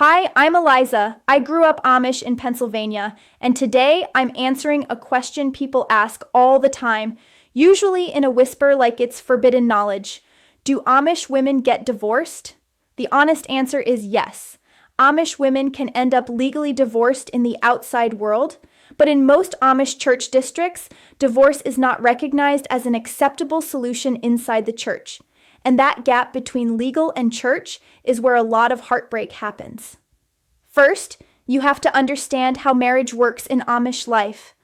Hi, I'm Eliza. I grew up Amish in Pennsylvania, and today I'm answering a question people ask all the time, usually in a whisper like it's forbidden knowledge. Do Amish women get divorced? The honest answer is yes. Amish women can end up legally divorced in the outside world, but in most Amish church districts, divorce is not recognized as an acceptable solution inside the church. And that gap between legal and church is where a lot of heartbreak happens. First, you have to understand how marriage works in Amish life.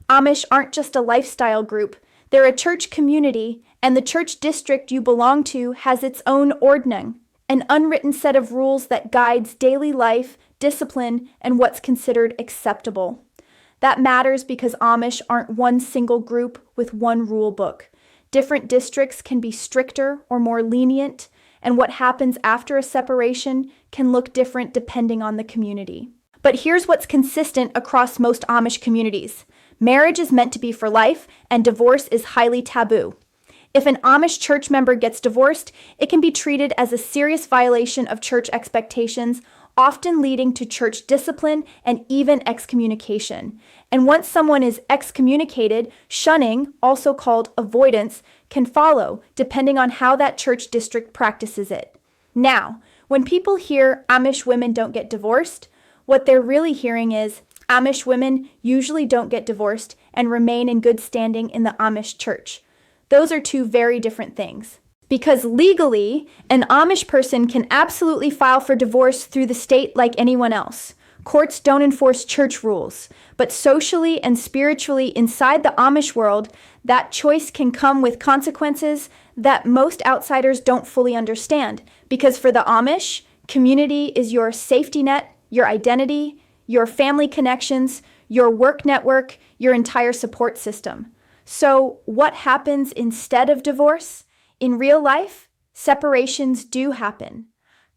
Amish aren't just a lifestyle group, they're a church community, and the church district you belong to has its own ordnung, an unwritten set of rules that guides daily life, discipline, and what's considered acceptable. That matters because Amish aren't one single group with one rule book. Different districts can be stricter or more lenient, and what happens after a separation can look different depending on the community. But here's what's consistent across most Amish communities. Marriage is meant to be for life, and divorce is highly taboo. If an Amish church member gets divorced, it can be treated as a serious violation of church expectations, often leading to church discipline and even excommunication. And once someone is excommunicated, shunning, also called avoidance, can follow, depending on how that church district practices it. Now, when people hear Amish women don't get divorced, what they're really hearing is Amish women usually don't get divorced and remain in good standing in the Amish church. Those are two very different things. Because legally, an Amish person can absolutely file for divorce through the state like anyone else. Courts don't enforce church rules, but socially and spiritually inside the Amish world, that choice can come with consequences that most outsiders don't fully understand. Because for the Amish, community is your safety net, your identity, your family connections, your work network, your entire support system. So what happens instead of divorce? In real life, separations do happen.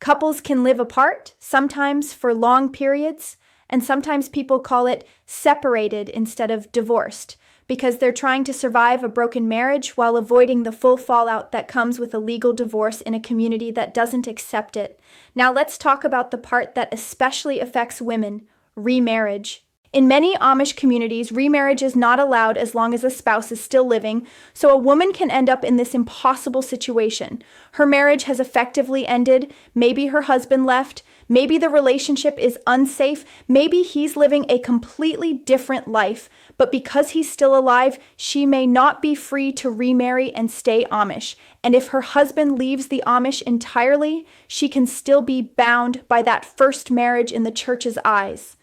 Couples can live apart, sometimes for long periods, and sometimes people call it separated instead of divorced, because they're trying to survive a broken marriage while avoiding the full fallout that comes with a legal divorce in a community that doesn't accept it. Now let's talk about the part that especially affects women, remarriage. In many Amish communities, remarriage is not allowed as long as a spouse is still living, so a woman can end up in this impossible situation. Her marriage has effectively ended, maybe her husband left, maybe the relationship is unsafe, maybe he's living a completely different life, but because he's still alive, she may not be free to remarry and stay Amish. And if her husband leaves the Amish entirely, she can still be bound by that first marriage in the church's eyes.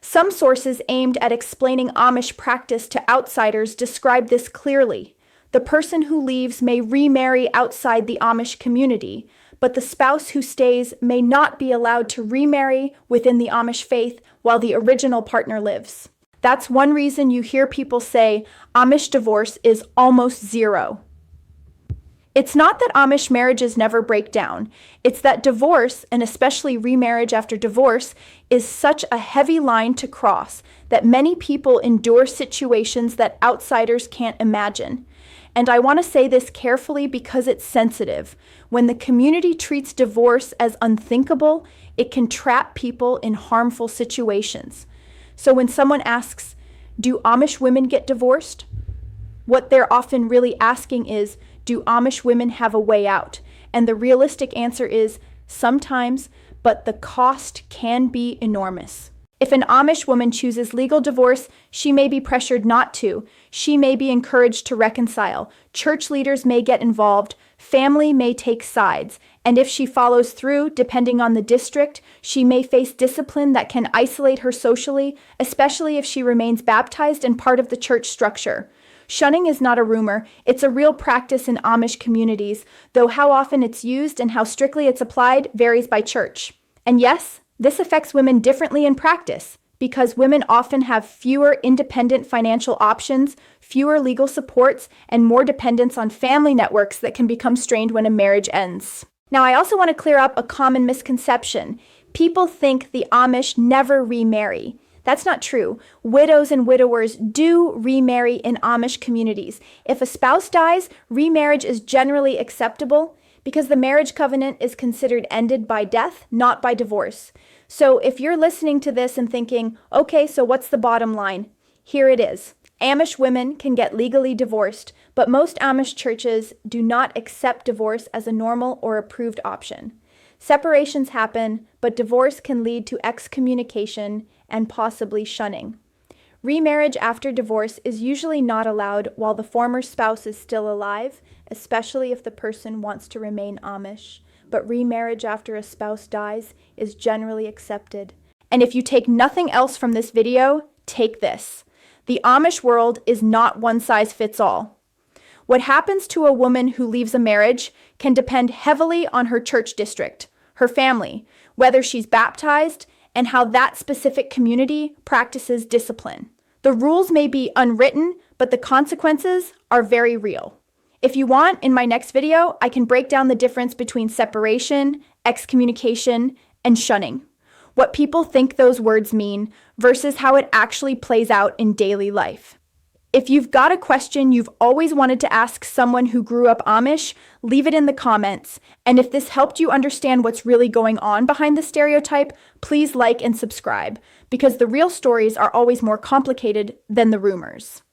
Some sources aimed at explaining Amish practice to outsiders describe this clearly. The person who leaves may remarry outside the Amish community, but the spouse who stays may not be allowed to remarry within the Amish faith while the original partner lives. That's one reason you hear people say Amish divorce is almost zero. It's not that Amish marriages never break down. It's that divorce, and especially remarriage after divorce, is such a heavy line to cross that many people endure situations that outsiders can't imagine. And I want to say this carefully because it's sensitive. When the community treats divorce as unthinkable, it can trap people in harmful situations. So when someone asks, do Amish women get divorced? What they're often really asking is, do Amish women have a way out? And the realistic answer is sometimes, but the cost can be enormous. If an Amish woman chooses legal divorce, she may be pressured not to. She may be encouraged to reconcile. Church leaders may get involved. Family may take sides. And if she follows through, depending on the district, she may face discipline that can isolate her socially, especially if she remains baptized and part of the church structure. Shunning is not a rumor, it's a real practice in Amish communities, though how often it's used and how strictly it's applied varies by church. And yes, this affects women differently in practice, because women often have fewer independent financial options, fewer legal supports, and more dependence on family networks that can become strained when a marriage ends. Now, I also want to clear up a common misconception. People think the Amish never remarry. That's not true. Widows and widowers do remarry in Amish communities. If a spouse dies, remarriage is generally acceptable because the marriage covenant is considered ended by death, not by divorce. So if you're listening to this and thinking, okay, so what's the bottom line? Here it is. Amish women can get legally divorced, but most Amish churches do not accept divorce as a normal or approved option. Separations happen, but divorce can lead to excommunication and possibly shunning. Remarriage after divorce is usually not allowed while the former spouse is still alive, especially if the person wants to remain Amish. But remarriage after a spouse dies is generally accepted. And if you take nothing else from this video, take this. The Amish world is not one size fits all. What happens to a woman who leaves a marriage can depend heavily on her church district, her family, whether she's baptized, and how that specific community practices discipline. The rules may be unwritten, but the consequences are very real. If you want, in my next video, I can break down the difference between separation, excommunication, and shunning. What people think those words mean versus how it actually plays out in daily life. If you've got a question you've always wanted to ask someone who grew up Amish, leave it in the comments. And if this helped you understand what's really going on behind the stereotype, please like and subscribe, because the real stories are always more complicated than the rumors.